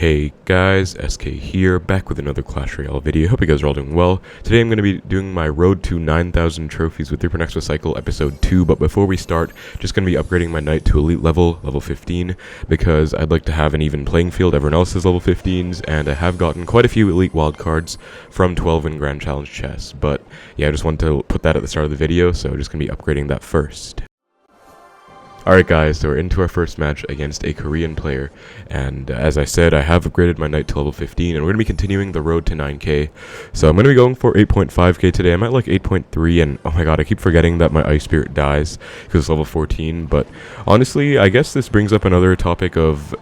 Hey guys, SK here, back with another Clash Royale video. Hope you guys are all doing well. Today I'm going to be doing my Road to 9,000 Trophies with 3.0 Xbow Cycle Episode 2, but before we start, just going to be upgrading my Knight to Elite level 15, because I'd like to have an even playing field. Everyone else is level 15s, and I have gotten quite a few Elite wildcards from 12 in Grand Challenge chests, but yeah, I just wanted to put that at the start of the video, so just going to be upgrading that first. Alright guys, so we're into our first match against a Korean player, and as I said, I have upgraded my Knight to level 15, and we're going to be continuing the road to 9k, so I'm going to be going for 8.5k today. I'm at like 8.3, and oh my god, I keep forgetting that my Ice Spirit dies, because it's level 14, but honestly, I guess this brings up another topic of,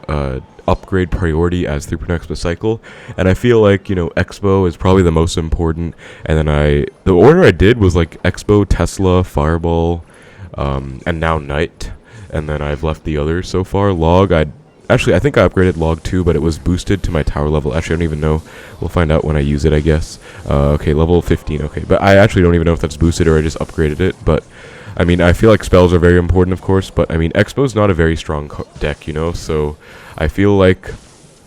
upgrade priority as 3.0 Xbow Cycle, and I feel like, you know, Xbow is probably the most important, and then the order I did was like Xbow, Tesla, Fireball, and now Knight. And then I've left the others so far. Log, I think I upgraded Log too, but it was boosted to my tower level. Actually, I don't even know. We'll find out when I use it, I guess. Okay, level 15, okay. But I actually don't even know if that's boosted or I just upgraded it. But, I mean, I feel like spells are very important, of course. But, I mean, Xbow's not a very strong deck, you know? So, I feel like,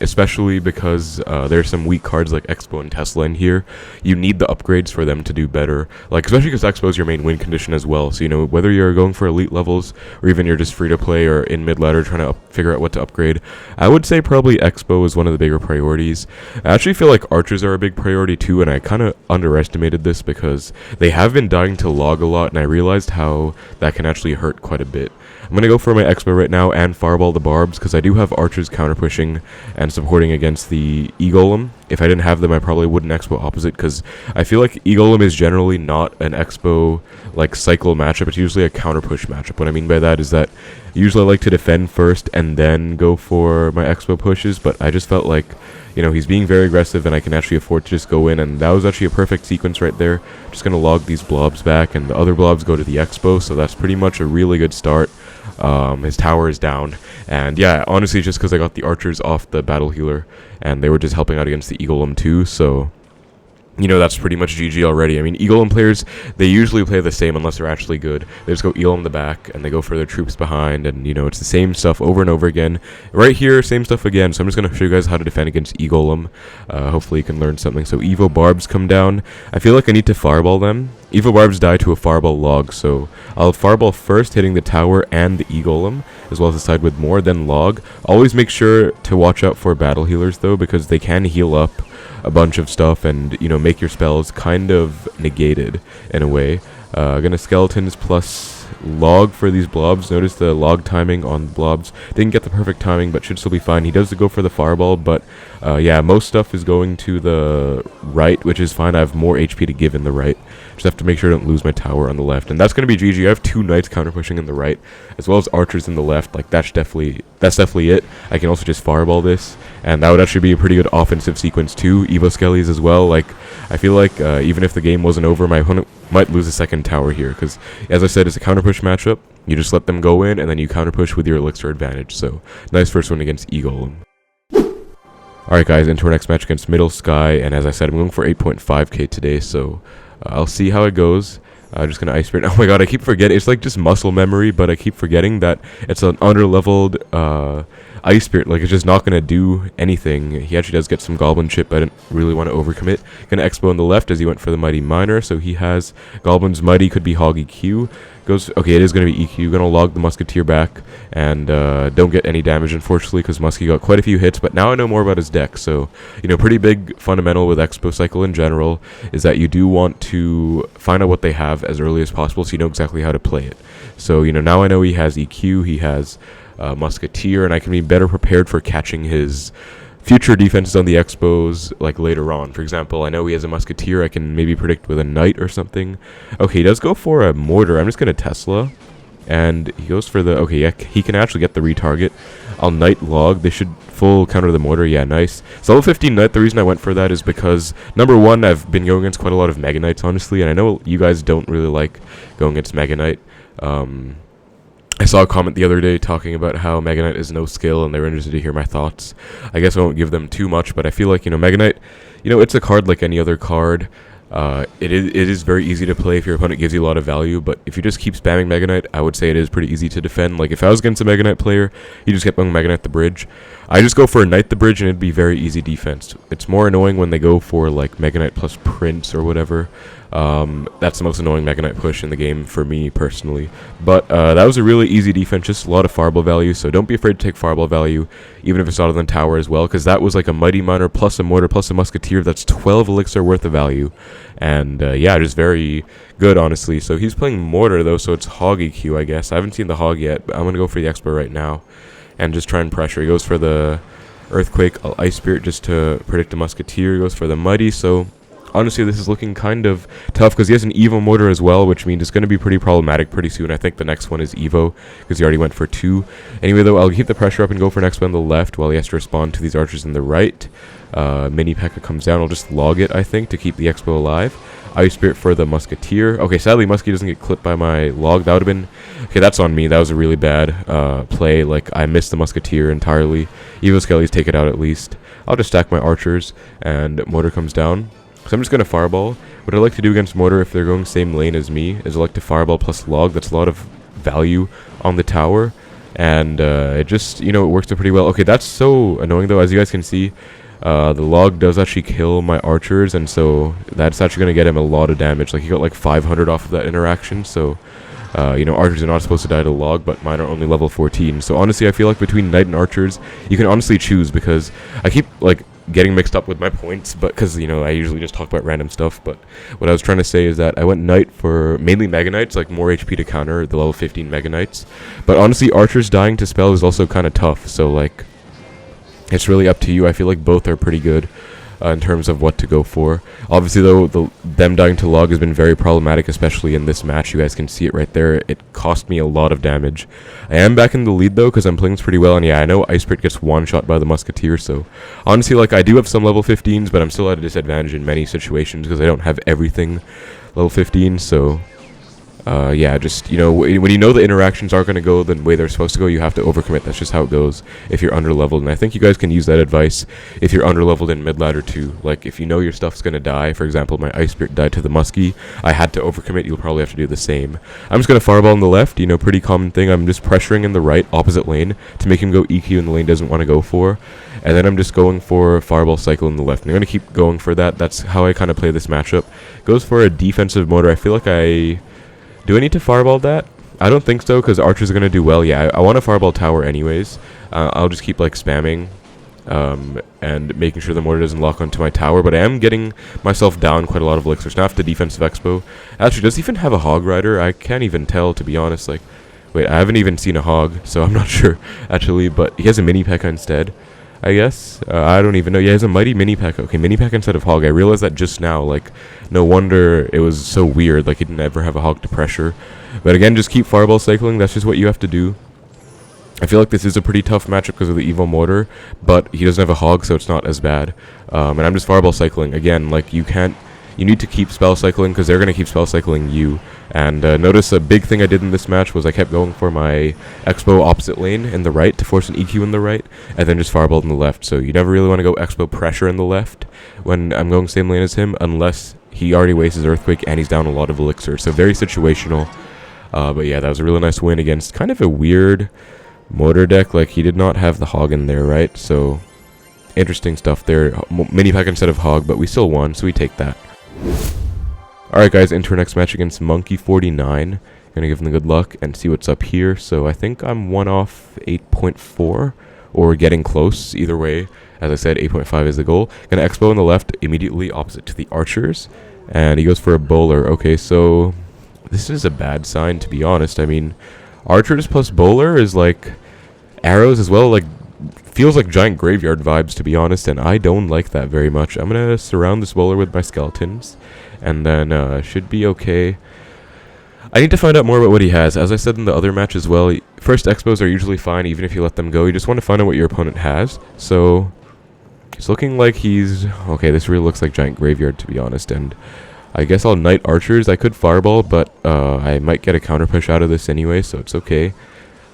especially because there's some weak cards like Xbow and Tesla in here, you need the upgrades for them to do better. Like, especially because Xbow is your main win condition as well. So, you know, whether you're going for elite levels or even you're just free to play or in mid ladder trying to figure out what to upgrade, I would say probably Xbow is one of the bigger priorities. I actually feel like archers are a big priority too, and I kind of underestimated this because they have been dying to Log a lot, and I realized how that can actually hurt quite a bit. I'm going to go for my Xbow right now and Fireball the Barbs because I do have archers counter pushing and supporting against the E-Golem. If I didn't have them, I probably wouldn't Xbow opposite because I feel like E-Golem is generally not an Xbow like cycle matchup. It's usually a counter push matchup. What I mean by that is that usually I like to defend first and then go for my Xbow pushes, but I just felt like, you know, he's being very aggressive and I can actually afford to just go in, and that was actually a perfect sequence right there. Just going to log these blobs back, and the other blobs go to the Xbow, so that's pretty much a really good start. His tower is down, and yeah, honestly, just because I got the archers off the battle healer, and they were just helping out against the E-Golem too, so, you know, that's pretty much GG already. I mean, E-Golem players, they usually play the same unless they're actually good. They just go E-Golem the back, and they go for their troops behind, and, you know, it's the same stuff over and over again. Right here, same stuff again, so I'm just going to show you guys how to defend against E-Golem. Hopefully you can learn something. So Evo Barbs come down. I feel like I need to Fireball them. Evo Barbs die to a Fireball Log, so I'll Fireball first, hitting the tower and the E-Golem, as well as the side with more, then Log. Always make sure to watch out for battle healers, though, because they can heal up a bunch of stuff and, you know, make your spells kind of negated in a way. Gonna skeletons plus Log for these blobs. Notice the Log timing on the blobs. Didn't get the perfect timing, but should still be fine. He does go for the Fireball, but yeah, most stuff is going to the right, which is fine. I have more HP to give in the right. Just have to make sure I don't lose my tower on the left, and that's going to be GG. I have two knights counter pushing in the right, as well as archers in the left. Like, that's definitely it. I can also just Fireball this, and that would actually be a pretty good offensive sequence too. Evo Skellies as well. Like, I feel like even if the game wasn't over, my opponent might lose a second tower here, because as I said, it's a counter push matchup. You just let them go in, and then you counter push with your Elixir advantage. So nice first one against E-Golem. Alright guys, into our next match against Middle Sky, and as I said, I'm going for 8.5k today, so I'll see how it goes. I'm just gonna Ice Spirit. Oh my god, I keep forgetting. It's like just muscle memory, but I keep forgetting that it's an under-leveled Ice Spirit. Like, it's just not gonna do anything. He actually does get some Goblin chip, but I didn't really want to overcommit. Gonna Xbow on the left as he went for the Mighty Miner, so he has Goblin's Mighty, could be Hog EQ. Okay, it is going to be EQ. Gonna log the Musketeer back, and don't get any damage, unfortunately, because Muskie got quite a few hits, but now I know more about his deck. So, you know, pretty big fundamental with Xbow Cycle in general is that you do want to find out what they have as early as possible so you know exactly how to play it. So, you know, now I know he has EQ, he has Musketeer, and I can be better prepared for catching his future defenses on the Xbows, like, later on. For example, I know he has a Musketeer. I can maybe predict with a Knight or something. Okay, he does go for a Mortar. I'm just going to Tesla. And he goes for the... Okay, yeah, he can actually get the retarget. I'll Knight Log. They should full counter the Mortar. Yeah, nice. So level 15 Knight, the reason I went for that is because, number one, I've been going against quite a lot of Mega Knights, honestly. And I know you guys don't really like going against Mega Knight. I saw a comment the other day talking about how Mega Knight is no skill, and they were interested to hear my thoughts. I guess I won't give them too much, but I feel like, you know, Mega Knight, you know, it's a card like any other card. It is very easy to play if your opponent gives you a lot of value, but if you just keep spamming Mega Knight, I would say it is pretty easy to defend. Like, if I was against a Mega Knight player, he just kept on Mega Knight the bridge, I just go for a Knight the Bridge and it'd be very easy defense. It's more annoying when they go for like Mega Knight plus Prince or whatever. That's the most annoying Mega Knight push in the game for me personally. But that was a really easy defense, just a lot of fireball value, so don't be afraid to take fireball value, even if it's not on the tower as well, because that was like a Mighty Miner plus a Mortar plus a Musketeer. That's 12 Elixir worth of value. And yeah, just very good, honestly. So he's playing Mortar though, so it's Hog EQ, I guess. I haven't seen the Hog yet, but I'm going to go for the Xbow right now and just try and pressure. He goes for the Earthquake, Ice Spirit just to predict the Musketeer. He goes for the Mighty, so honestly, this is looking kind of tough because he has an Evo Mortar as well, which means it's going to be pretty problematic pretty soon. I think the next one is Evo because he already went for 2. Anyway, though, I'll keep the pressure up and go for an Xbow on the left while he has to respond to these archers in the right. Mini P.E.K.K.A comes down. I'll just log it, I think, to keep the Xbow alive. Ice Spirit for the Musketeer. Okay, sadly, Muskie doesn't get clipped by my log. That would have been... Okay, that's on me. That was a really bad play. Like, I missed the Musketeer entirely. Evo Skele's take it out at least. I'll just stack my archers, and Mortar comes down. So I'm just going to Fireball. What I like to do against Mortar, if they're going same lane as me, is I like to Fireball plus log. That's a lot of value on the tower. And it just, you know, it works out pretty well. Okay, that's so annoying, though. As you guys can see, the log does actually kill my archers, and so that's actually going to get him a lot of damage. Like, he got like 500 off of that interaction, so... you know, archers are not supposed to die to log, but mine are only level 14. So honestly, I feel like between knight and archers, you can honestly choose, because I keep, like, getting mixed up with my points, but because, you know, I usually just talk about random stuff. But what I was trying to say is that I went knight for mainly Mega Knights, like more HP to counter the level 15 Mega Knights. But honestly, archers dying to spell is also kind of tough, so, like, it's really up to you. I feel like both are pretty good in terms of what to go for. Obviously, though, them dying to log has been very problematic, especially in this match. You guys can see it right there. It cost me a lot of damage. I am back in the lead, though, because I'm playing this pretty well. And yeah, I know Ice Spirit gets one-shot by the Musketeer, so honestly, like, I do have some level 15s, but I'm still at a disadvantage in many situations because I don't have everything level 15, so... yeah, just, you know, when you know the interactions aren't going to go the way they're supposed to go, you have to overcommit. That's just how it goes if you're underleveled, and I think you guys can use that advice if you're underleveled in mid-ladder too. Like, if you know your stuff's going to die, for example, my Ice Spirit died to the Muskie, I had to overcommit, you'll probably have to do the same. I'm just going to Fireball on the left, you know, pretty common thing. I'm just pressuring in the right, opposite lane, to make him go EQ in the lane doesn't want to go for, and then I'm just going for Fireball Cycle in the left, and I'm going to keep going for that. That's how I kind of play this matchup. Goes for a defensive Mortar. I feel like do I need to Fireball that? I don't think so, because archers are going to do well. Yeah, I want to Fireball tower anyways. I'll just keep, like, spamming and making sure the Mortar doesn't lock onto my tower. But I am getting myself down quite a lot of elixirs. Now I have the defensive Xbow. Actually, does he even have a Hog Rider? I can't even tell, to be honest. Like, wait, I haven't even seen a Hog, so I'm not sure, actually. But he has a Mini P.E.K.K.A instead, I guess. I don't even know. Yeah, he has a mighty Mini P.E.K.K.A. Okay, Mini P.E.K.K.A instead of Hog. I realized that just now. Like, no wonder it was so weird. Like, he didn't ever have a Hog to pressure. But again, just keep Fireball cycling. That's just what you have to do. I feel like this is a pretty tough matchup because of the Evo Mortar, but he doesn't have a Hog, so it's not as bad. And I'm just Fireball cycling. Again, like, you need to keep spell cycling because they're going to keep spell cycling you. And notice a big thing I did in this match was I kept going for my Xbow opposite lane in the right to force an EQ in the right, and then just Fireball in the left. So you never really want to go Xbow pressure in the left when I'm going same lane as him, unless he already wastes his Earthquake and he's down a lot of Elixir. So very situational. But yeah, that was a really nice win against kind of a weird Mortar deck. Like, he did not have the Hog in there, right? So interesting stuff there. Mini P.E.K.K.A instead of Hog, but we still won, so we take that. Alright guys, into our next match against Monkey49. Gonna give him the good luck and see what's up here. So I think I'm 1 off 8.4, or getting close. Either way, as I said, 8.5 is the goal. Gonna Xbow on the left, immediately opposite to the archers. And he goes for a bowler. Okay, so this is a bad sign, to be honest. I mean, archers plus bowler is like arrows as well. Like, feels like giant graveyard vibes, to be honest, and I don't like that very much. I'm gonna surround this bowler with my skeletons, and then should be okay. I need to find out more about what he has. As I said in the other match as well, first Xbows are usually fine even if you let them go. You just want to find out what your opponent has. So it's looking like he's okay. This really looks like giant graveyard, to be honest, and I guess I'll knight archers. I could Fireball, but I might get a counter push out of this anyway, so it's okay.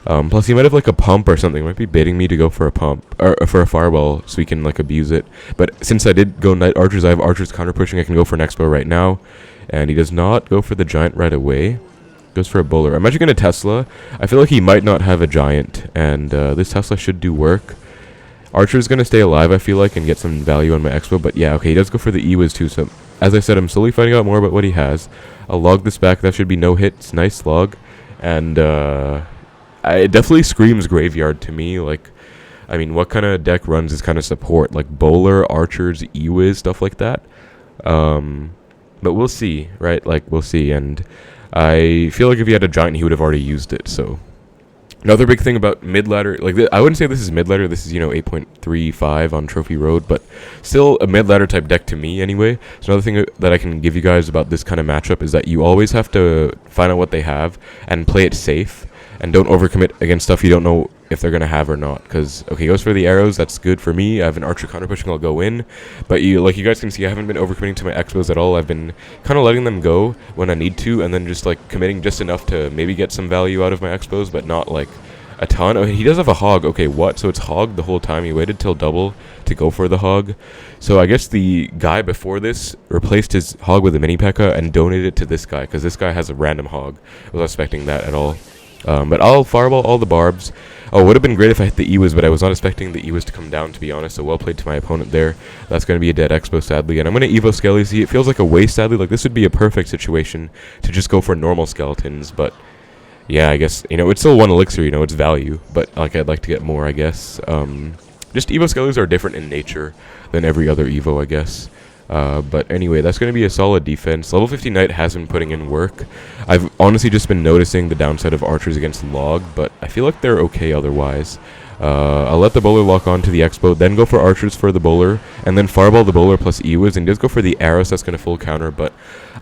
Plus, he might have, like, a pump or something. He might be baiting me to go for a pump, or for a Fireball, so we can, like, abuse it. But since I did go knight archers, I have archers counter pushing. I can go for an Xbow right now. And he does not go for the giant right away. Goes for a bowler. I'm actually going to Tesla. I feel like he might not have a giant, and this Tesla should do work. Archer's gonna stay alive, I feel like, and get some value on my Xbow. But yeah, okay, he does go for the E-Wiz too. So as I said, I'm slowly finding out more about what he has. I'll log this back. That should be no hits. Nice log. And it definitely screams graveyard to me. Like, I mean, what kind of deck runs this kind of support? Like bowler, archers, E-Wiz, stuff like that. But we'll see, right? Like, we'll see. And I feel like if he had a giant, he would have already used it. So another big thing about mid-ladder, like, I wouldn't say this is mid-ladder. This is, 8.35 on Trophy Road, but still a mid-ladder type deck to me anyway. So another thing that I can give you guys about this kind of matchup is that you always have to find out what they have and play it safe. And don't overcommit against stuff you don't know if they're going to have or not. Because, okay, he goes for the arrows. That's good for me. I have an archer counter pushing. I'll go in. But you guys can see, I haven't been overcommitting to my Xbows at all. I've been kind of letting them go when I need to. And then just, like, committing just enough to maybe get some value out of my Xbows. But not, like, a ton. Oh, he does have a hog. Okay, what? So it's hog the whole time. He waited till double to go for the hog. So I guess the guy before this replaced his hog with a mini P.E.K.K.A. and donated it to this guy. Because this guy has a random hog. I was not expecting that at all. But I'll fireball all the barbs. Oh, it would have been great if I hit the E-Wiz, but I was not expecting the E-Wiz to come down, to be honest. So well played to my opponent there. That's going to be a dead Xbow, sadly. And I'm going to Evo Skele. See, it feels like a waste, sadly. Like, this would be a perfect situation to just go for normal skeletons. But, yeah, I guess, it's still one Elixir, it's value. But, like, I'd like to get more, I guess. Just Evo Skeles are different in nature than every other Evo, I guess. But anyway, that's going to be a solid defense. Level 50 Knight has been putting in work. I've honestly just been noticing the downside of archers against log, but I feel like they're okay otherwise. I'll let the bowler lock on to the Xbow, then go for archers for the bowler, and then fireball the bowler plus E-Wiz, and he does go for the arrows. That's going to full counter, but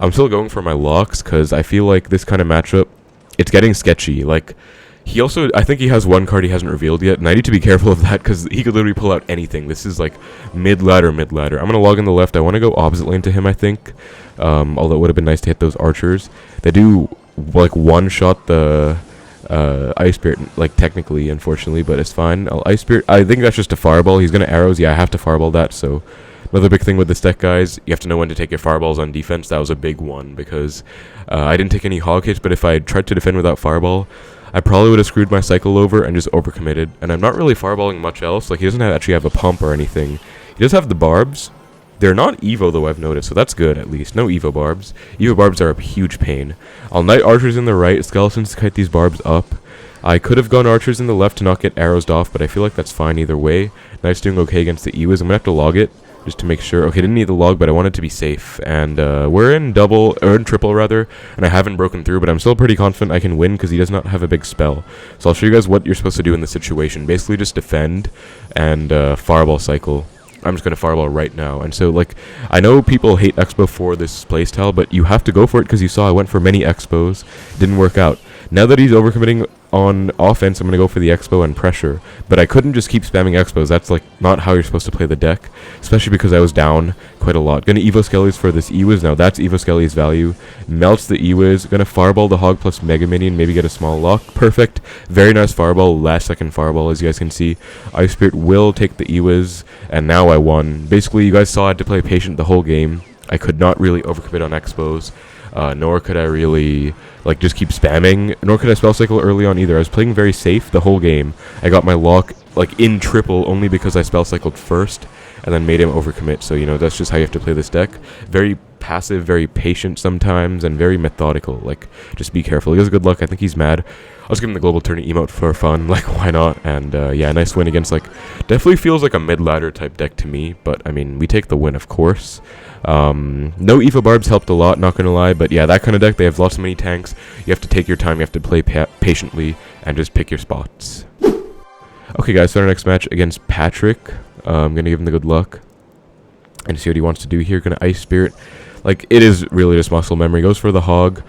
I'm still going for my locks, because I feel like this kind of matchup, it's getting sketchy. Like, he also, I think he has one card he hasn't revealed yet, and I need to be careful of that because he could literally pull out anything. This is like mid-ladder. I'm going to log in the left. I want to go opposite lane to him, I think. Although it would have been nice to hit those archers. They do, like, one-shot the Ice Spirit, like, technically, unfortunately, but it's fine. I'll Ice Spirit. I think that's just a fireball. He's going to arrows. Yeah, I have to fireball that, so another big thing with this deck, guys, you have to know when to take your fireballs on defense. That was a big one because I didn't take any hog hits, but if I had tried to defend without fireball, I probably would have screwed my cycle over and just overcommitted. And I'm not really fireballing much else. Like, he doesn't actually have a pump or anything. He does have the barbs. They're not Evo, though, I've noticed, so that's good, at least. No Evo barbs. Evo barbs are a huge pain. I'll Knight archers in the right, skeletons to kite these barbs up. I could have gone archers in the left to not get arrows off, but I feel like that's fine either way. Knight's doing okay against the E-Wiz. I'm going to have to log it, just to make sure. Okay, didn't need the log, but I wanted to be safe. And we're in triple, rather, and I haven't broken through, but I'm still pretty confident I can win because he does not have a big spell. So I'll show you guys what you're supposed to do in this situation. Basically, just defend and fireball cycle. I'm just going to fireball right now. And so, like, I know people hate Xbow for this playstyle, but you have to go for it because you saw I went for many Xbows. Didn't work out. Now that he's overcommitting on offense, I'm going to go for the Xbow and pressure. But I couldn't just keep spamming Xbows. That's, like, not how you're supposed to play the deck. Especially because I was down quite a lot. Going to Evo Skeles for this E-Wiz. Now, that's Evo Skele's value. Melts the E-Wiz. Going to fireball the hog plus Mega Minion. Maybe get a small lock. Perfect. Very nice fireball. Last second fireball, as you guys can see. Ice Spirit will take the E-Wiz. And now I won. Basically, you guys saw I had to play patient the whole game. I could not really overcommit on Xbows. Nor could I really, like, just keep spamming. Nor could I spell cycle early on either. I was playing very safe the whole game. I got my lock, like, in triple only because I spell cycled first and then made him overcommit. So, that's just how you have to play this deck. Very passive, very patient sometimes, and very methodical. Like, just be careful. He has good luck. I think he's mad. I'll just give him the global tourney emote for fun. Like, why not? And, yeah, nice win against, like, definitely feels like a mid-ladder type deck to me. But, I mean, we take the win, of course. No Evo Barbs helped a lot, not gonna lie, but yeah, that kind of deck, they have lots of many tanks. You have to take your time, you have to play patiently, and just pick your spots. Okay, guys, so our next match against Patrick. I'm gonna give him the good luck and see what he wants to do here. Gonna Ice Spirit. Like, it is really just muscle memory. Goes for the hog.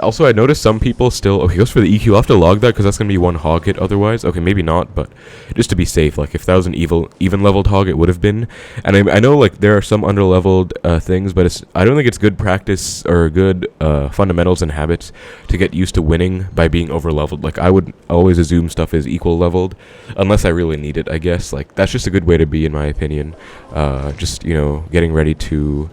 Also, I noticed some people still... Okay, goes for the EQ. I'll have to log that because that's going to be one hog hit otherwise. Okay, maybe not, but just to be safe. Like, if that was an even-leveled hog, it would have been. And I know, like, there are some under-leveled things, but I don't think it's good practice or good fundamentals and habits to get used to winning by being over-leveled. Like, I would always assume stuff is equal-leveled unless I really need it, I guess. Like, that's just a good way to be, in my opinion. Just, getting ready to...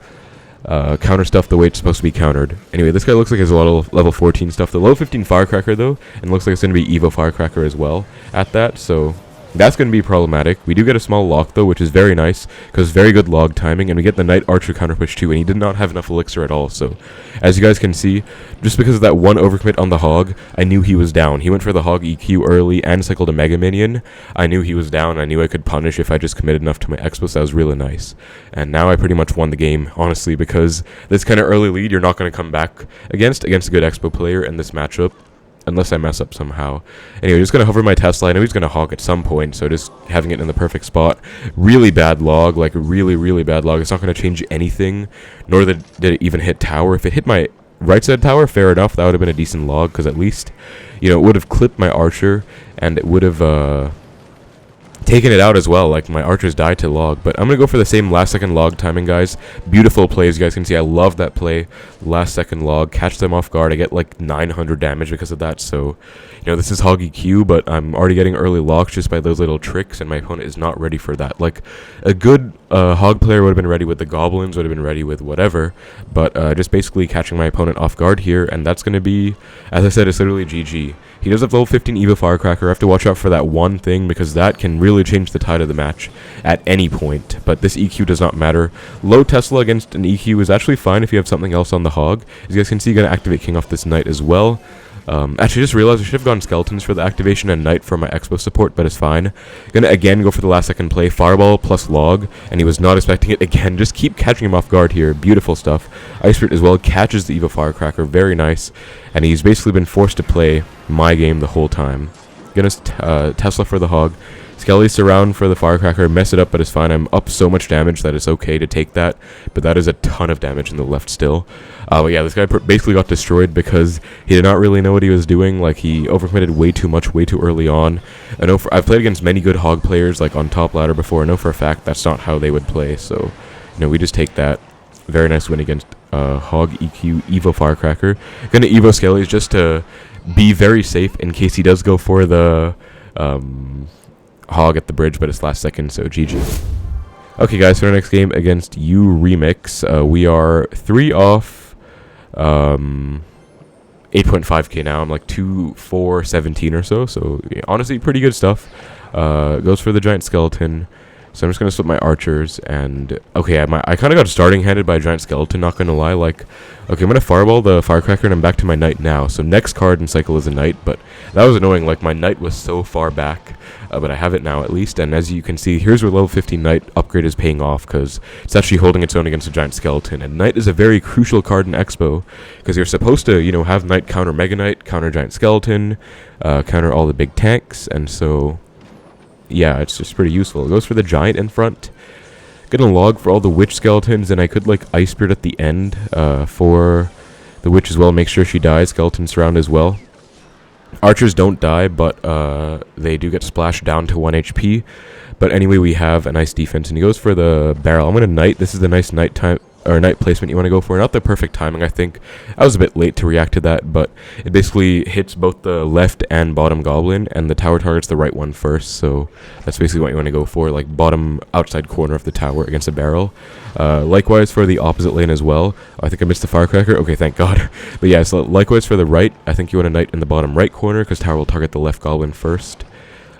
counter stuff the way it's supposed to be countered. Anyway, this guy looks like he has a lot of level 14 stuff. The level 15 Firecracker, though, and looks like it's going to be Evo Firecracker as well at that, so That's going to be problematic. We do get a small lock, though, which is very nice, because very good log timing, and we get the Knight Archer counter push, too, and he did not have enough Elixir at all, so as you guys can see, just because of that one overcommit on the Hog, I knew he was down. He went for the Hog EQ early and cycled a Mega Minion. I knew he was down. I knew I could punish if I just committed enough to my Xbow, so that was really nice. And now I pretty much won the game, honestly, because this kind of early lead you're not going to come back against a good Xbow player in this matchup. Unless I mess up somehow. Anyway, just going to hover my Tesla. I know he's going to hog at some point, so just having it in the perfect spot. Really bad log, like really bad log. It's not going to change anything, nor did it even hit tower. If it hit my right side tower, fair enough. That would have been a decent log, because at least, you know, it would have clipped my archer, and it would have taken it out as well. Like, my archers died to log, but I'm gonna go for the same last second log timing, guys. Beautiful plays, you guys can see. I love that play. Last second log, catch them off guard. I get like 900 damage because of that, so you know, this is hog EQ, but I'm already getting early logs just by those little tricks, and my opponent is not ready for that. Like, a good hog player would have been ready with the goblins, would have been ready with whatever, but just basically catching my opponent off guard here, and that's gonna be, as I said, it's literally GG. He does have level 15 Evo Firecracker. I have to watch out for that one thing, because that can really change the tide of the match at any point. But this EQ does not matter. Low Tesla against an EQ is actually fine if you have something else on the Hog. As you guys can see, going to activate King off this Knight as well. Actually, just realized I should have gone Skeletons for the activation and Knight for my Xbow support, but it's fine. Gonna again go for the last second play, Fireball plus Log, and he was not expecting it again. Just keep catching him off guard here. Beautiful stuff. Ice Spirit as well catches the Evo Firecracker, very nice, and he's basically been forced to play my game the whole time. Gonna Tesla for the Hog. Skele surround for the Firecracker, mess it up, but it's fine. I'm up so much damage that it's okay to take that, but that is a ton of damage in the left still. But yeah, this guy basically got destroyed because he did not really know what he was doing. Like, he overcommitted way too much, way too early on. I know I've played against many good Hog players, like on top ladder before. I know for a fact that's not how they would play, so you know, we just take that. Very nice win against Hog EQ Evo Firecracker. Gonna Evo Skele just to be very safe in case he does go for the Hog at the bridge, but it's last second, so GG. Okay, guys, for our next game against U Remix, we are 3 off 8.5k now. I'm like 2-4-17 or so yeah, honestly, pretty good stuff. Goes for the giant skeleton. So I'm just going to split my archers, and okay, I kind of got starting handed by a giant skeleton, not going to lie. Like, okay, I'm going to fireball the Firecracker, and I'm back to my knight now. So next card in cycle is a knight, but that was annoying. Like, my knight was so far back, but I have it now at least. And as you can see, here's where level 15 knight upgrade is paying off, because it's actually holding its own against a giant skeleton. And knight is a very crucial card in Xbow, because you're supposed to, you know, have knight counter mega knight, counter giant skeleton, counter all the big tanks, and so yeah, it's just pretty useful. It goes for the giant in front. Gonna log for all the witch skeletons, and I could like ice spirit at the end for the witch as well. Make sure she dies. Skeleton surround as well. Archers don't die, but they do get splashed down to 1 HP. But anyway, we have a nice defense, and he goes for the barrel. I'm gonna knight. This is the nice knight time or knight placement you want to go for. Not the perfect timing, I think. I was a bit late to react to that, but it basically hits both the left and bottom goblin, and the tower targets the right one first, so that's basically what you want to go for, like bottom outside corner of the tower against a barrel. Likewise for the opposite lane as well. I think I missed the Firecracker. Okay, thank God. But yeah, so likewise for the right, I think you want to knight in the bottom right corner, because tower will target the left goblin first.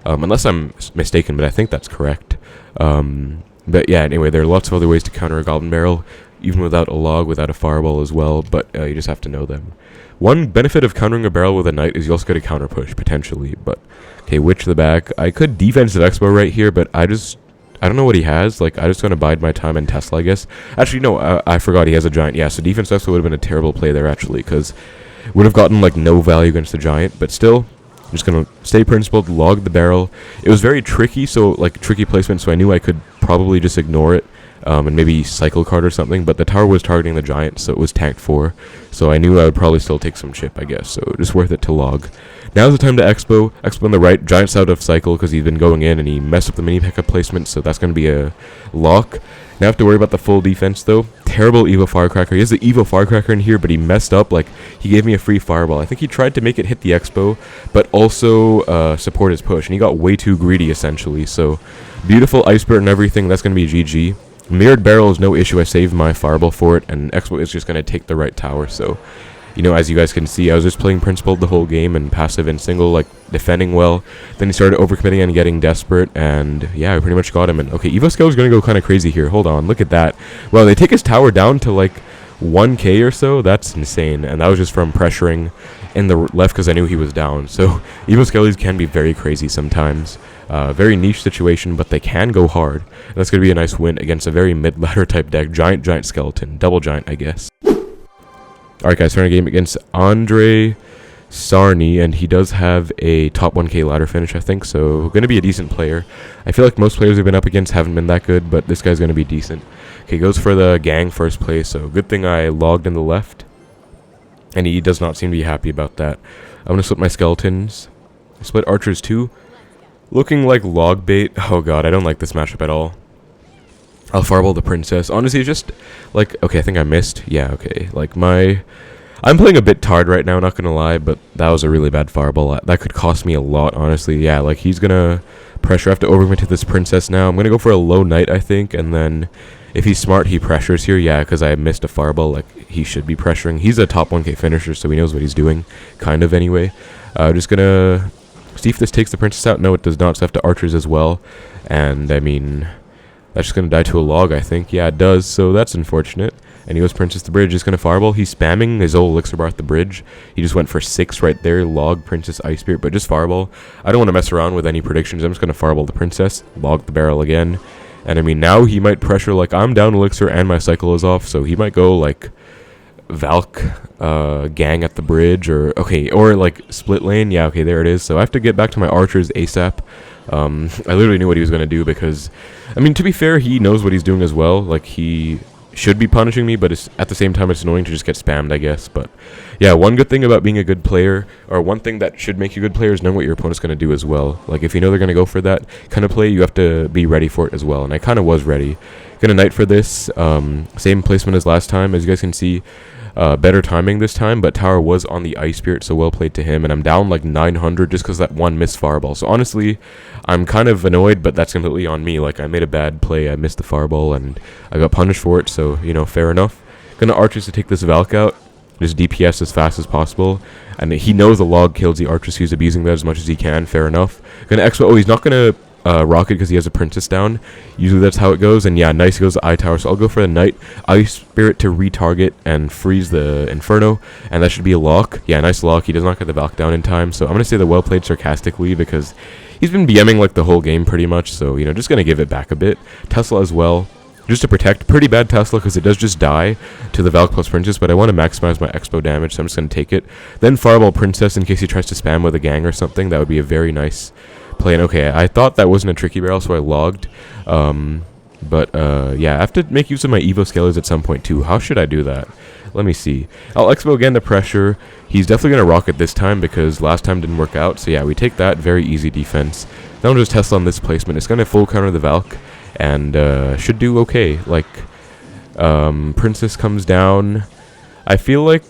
Unless I'm mistaken, but I think that's correct. But yeah, anyway, there are lots of other ways to counter a goblin barrel, even without a log, without a fireball as well, but you just have to know them. One benefit of countering a barrel with a knight is you also get a counter push, potentially, but okay, witch to the back. I could defensive Xbow right here, but I don't know what he has. Like, I just gonna bide my time and Tesla, I guess. Actually, no, I forgot he has a giant. Yeah, so defense Xbow would have been a terrible play there, actually, because would have gotten, like, no value against the giant, but still, I'm just gonna stay principled, log the barrel. It was very tricky, so, like, tricky placement, so I knew I could probably just ignore it. And maybe cycle card or something, but the tower was targeting the giant, so it was tanked for, so I knew I would probably still take some chip, I guess, so just worth it to log. Now's the time to Xbow on the right. Giant's out of cycle because he's been going in and he messed up the mini pickup placement, so that's going to be a lock. Now I have to worry about the full defense though. Terrible Evo Firecracker. He has the Evo Firecracker in here, but he messed up. Like, he gave me a free fireball. I think he tried to make it hit the Xbow, but also support his push, and he got way too greedy essentially, so beautiful ice spirit and everything. That's going to be GG. Mirrored barrel is no issue. I saved my fireball for it, and Xbow is just going to take the right tower, so you know, as you guys can see, I was just playing Principled the whole game and passive and single, like, defending well. Then he started overcommitting and getting desperate, and yeah, I pretty much got him. And okay, Evo Skele is going to go kind of crazy here. Hold on, look at that. Well, they take his tower down to, like, 1k or so. That's insane, and that was just from pressuring in the left because I knew he was down. So Evo Skeles can be very crazy sometimes. Very niche situation, but they can go hard. And that's going to be a nice win against a very mid-ladder type deck. Giant skeleton. Double giant, I guess. Alright guys, starting a game against Andre Sarny, and he does have a top 1k ladder finish, I think, so going to be a decent player. I feel like most players we've been up against haven't been that good, but this guy's going to be decent. Okay, goes for the gang first play, so good thing I logged in the left, and he does not seem to be happy about that. I'm going to split my skeletons, split archers too, looking like Logbait. Oh god, I don't like this matchup at all. I'll fireball the princess. Honestly, just, like, okay, I think I missed. Yeah, okay, like, I'm playing a bit tired right now, not gonna lie, but that was a really bad fireball. That could cost me a lot, honestly. Yeah, like, he's gonna pressure. I have to overcommit to this princess now. I'm gonna go for a low knight, I think, and then if he's smart, he pressures here. Yeah, because I missed a fireball, like, he should be pressuring. He's a top 1k finisher, so he knows what he's doing, kind of, anyway. Just gonna see if this takes the princess out. No, it does not, so I have to archers as well, and, I mean, that's just going to die to a log, I think. Yeah, it does, so that's unfortunate. And he goes Princess the bridge, just going to fireball. He's spamming his old Elixir bar at the bridge. He just went for 6 right there. Log, Princess, Ice Spirit, but just fireball. I don't want to mess around with any predictions. I'm just going to fireball the princess, log the barrel again. And I mean, now he might pressure, like, I'm down Elixir and my cycle is off, so he might go, like, Valk, gang at the bridge, or, okay, or, like, split lane. Yeah, okay, there it is. So I have to get back to my archers ASAP. I literally knew what he was going to do because, I mean, to be fair, he knows what he's doing as well. Like, he should be punishing me, but at the same time, it's annoying to just get spammed, I guess. But, yeah, one good thing about being a good player, or one thing that should make you a good player, is knowing what your opponent's going to do as well. Like, if you know they're going to go for that kind of play, you have to be ready for it as well. And I kind of was ready. Gonna knight for this. Same placement as last time, as you guys can see. Better timing this time, but tower was on the Ice Spirit, so well played to him, and I'm down like 900 just because that one missed fireball. So honestly, I'm kind of annoyed, but that's completely on me. Like, I made a bad play, I missed the fireball, and I got punished for it, so, you know, fair enough. Gonna archers to take this Valk out, just DPS as fast as possible, and he knows the log kills the archers, so he's abusing that as much as he can, fair enough. Gonna Xbow, oh, he's not gonna rocket because he has a princess down. Usually that's how it goes, and yeah, nice, goes to eye tower, so I'll go for the knight, Ice Spirit to retarget and freeze the Inferno, and that should be a lock. Yeah, nice lock. He does not get the Valk down in time, so I'm gonna say the well played sarcastically because he's been BMing like the whole game pretty much, so, you know, just gonna give it back a bit. Tesla as well, just to protect. Pretty bad Tesla because it does just die to the Valk plus princess, but I want to maximize my Xbow damage, so I'm just gonna take it. Then fireball princess in case he tries to spam with a gang or something. That would be a very nice play. And okay, I thought that wasn't a tricky barrel, so I logged. Yeah, I have to make use of my Evo Skelers at some point too. How should I do that? Let me see. I'll Xbow again to pressure. He's definitely going to rocket this time because last time didn't work out. So yeah, we take that. Very easy defense. Now we'll just Tesla on this placement. It's going to full counter the Valk and should do okay. Like, Princess comes down. I feel like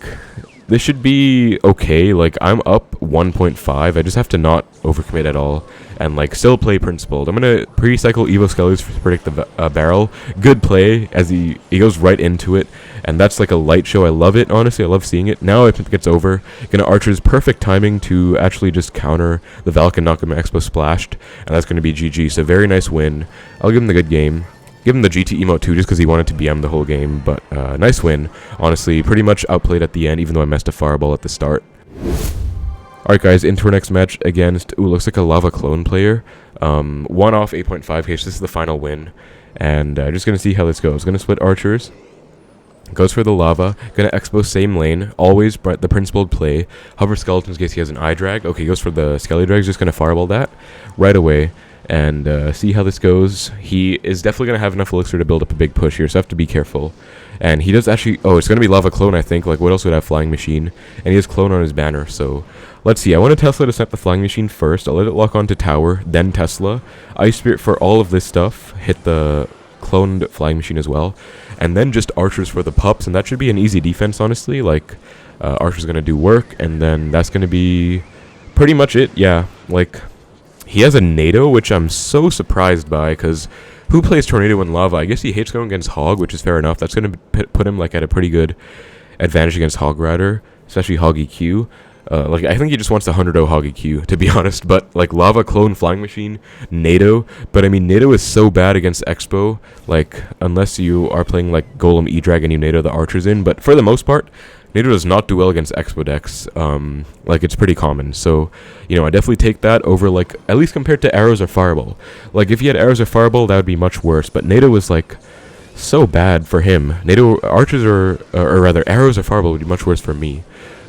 this should be okay. Like, I'm up 1.5. I just have to not overcommit at all and, like, still play Principled. I'm going to pre-cycle Evo Skelers to predict the barrel. Good play as he goes right into it. And that's like a light show. I love it. Honestly, I love seeing it. Now if it gets over, gonna Archer's perfect timing to actually just counter the Valk and knock him Expo splashed. And that's going to be GG. So very nice win. I'll give him the good game. Give him the GT emote too, just because he wanted to BM the whole game. But nice win. Honestly, pretty much outplayed at the end, even though I messed a fireball at the start. Alright guys, into our next match against, ooh, looks like a Lava Clone player. One off 8.5k, so this is the final win. And just going to see how this goes. Going to split Archers. Goes for the Lava. Going to Expo same lane. Always the Principled play. Hover Skeletons in case he has an eye drag. Okay, goes for the Skele drag. Just going to fireball that right away. And see how this goes. He is definitely going to have enough Elixir to build up a big push here, so I have to be careful. And he does actually... Oh, it's going to be Lava Clone, I think. Like, what else would have Flying Machine? And he has Clone on his banner, so... Let's see. I want a Tesla to snap the Flying Machine first. I'll let it lock onto Tower, then Tesla. Ice Spirit for all of this stuff. Hit the cloned Flying Machine as well. And then just Archers for the pups, and that should be an easy defense, honestly. Like, Archer's going to do work, and then that's going to be pretty much it. Yeah, like... He has a NATO, which I'm so surprised by, because who plays Tornado in Lava? I guess he hates going against Hog, which is fair enough. That's going to put him like at a pretty good advantage against Hog Rider. especially Hoggy Q. Like, I think he just wants the 100-0 Hoggy Q, to be honest, but, like, Lava Clone Flying Machine, NATO, but, I mean, NATO is so bad against Xbow, like, unless you are playing, like, Golem E-Dragon, you NATO the archers in, but for the most part, NATO does not do well against Xbow decks, like, it's pretty common, so, you know, I definitely take that over, like, at least compared to Arrows or Fireball. Like, if he had Arrows or Fireball, that would be much worse, but NATO was, like, so bad for him. NATO archers or rather, Arrows or Fireball would be much worse for me.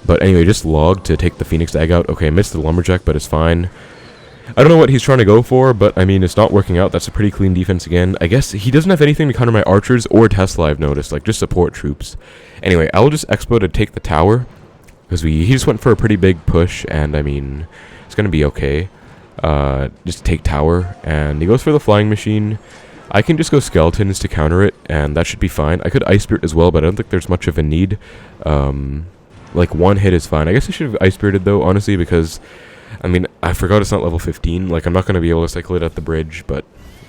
But anyway, just log to take the Phoenix Egg out. Okay, I missed the Lumberjack, but it's fine. I don't know what he's trying to go for, but I mean, it's not working out. That's a pretty clean defense again. I guess he doesn't have anything to counter my archers or Tesla, I've noticed. Like, just support troops. Anyway, I'll just Expo to take the tower. Because he just went for a pretty big push, and I mean, it's going to be okay. Just take tower, and he goes for the Flying Machine. I can just go Skeletons to counter it, and that should be fine. I could Ice Spirit as well, but I don't think there's much of a need. Like, one hit is fine. I guess I should have Ice Spirited, though, honestly, because, I mean, I forgot it's not level 15. Like, I'm not going to be able to cycle it at the bridge, but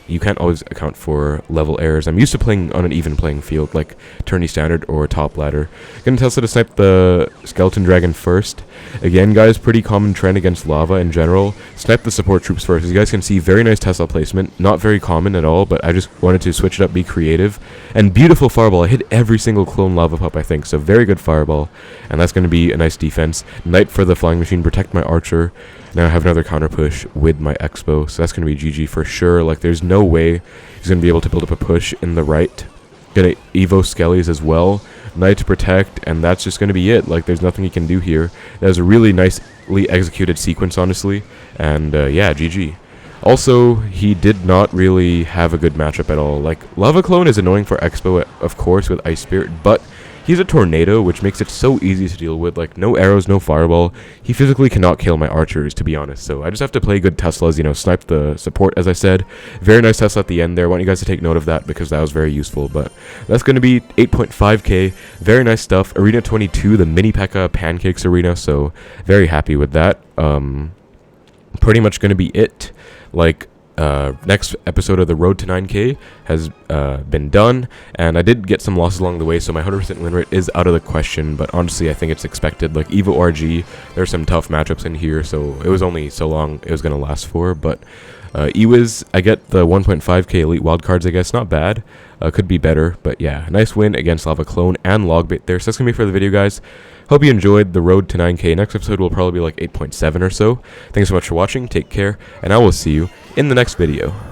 you can't always account for level errors. I'm used to playing on an even playing field, like tourney standard or top ladder. Gonna Tesla to snipe the Skeleton Dragon first. Again, guys, pretty common trend against lava in general. Snipe the support troops first. As you guys can see, very nice Tesla placement. Not very common at all, but I just wanted to switch it up, be creative. And beautiful fireball. I hit every single clone lava pup, I think, so very good fireball. And that's going to be a nice defense. Knight for the Flying Machine, protect my archer. Now I have another counter push with my Expo, so that's going to be GG for sure. Like, there's no way he's going to be able to build up a push in the right. Gonna Evo Skellies as well. Knight to protect, and that's just going to be it. Like, there's nothing he can do here. That was a really nicely executed sequence, honestly. And, yeah, GG. Also, he did not really have a good matchup at all. Like, Lava Clone is annoying for Expo, of course, with Ice Spirit, but he's a tornado, which makes it so easy to deal with. Like, no arrows, no fireball. He physically cannot kill my archers, to be honest. So I just have to play good Teslas, you know, snipe the support, as I said. Very nice Tesla at the end there. I want you guys to take note of that because that was very useful. But that's going to be 8.5k. Very nice stuff. Arena 22, the Mini P.E.K.K.A. Pancakes Arena. So very happy with that. Pretty much going to be it. Like, next episode of the Road to 9k has been done, and I did get some losses along the way, so my 100% win rate is out of the question, but honestly I think it's expected. Like, Evo RG, there's some tough matchups in here, so it was only so long it was going to last for, but Ewiz, I get the 1.5k elite wildcards, I guess, not bad, could be better, but yeah, nice win against Lava Clone and Logbait there. So that's going to be for the video, guys. Hope you enjoyed the Road to 9k. Next episode will probably be like 8.7 or so. Thanks so much for watching, take care, and I will see you in the next video.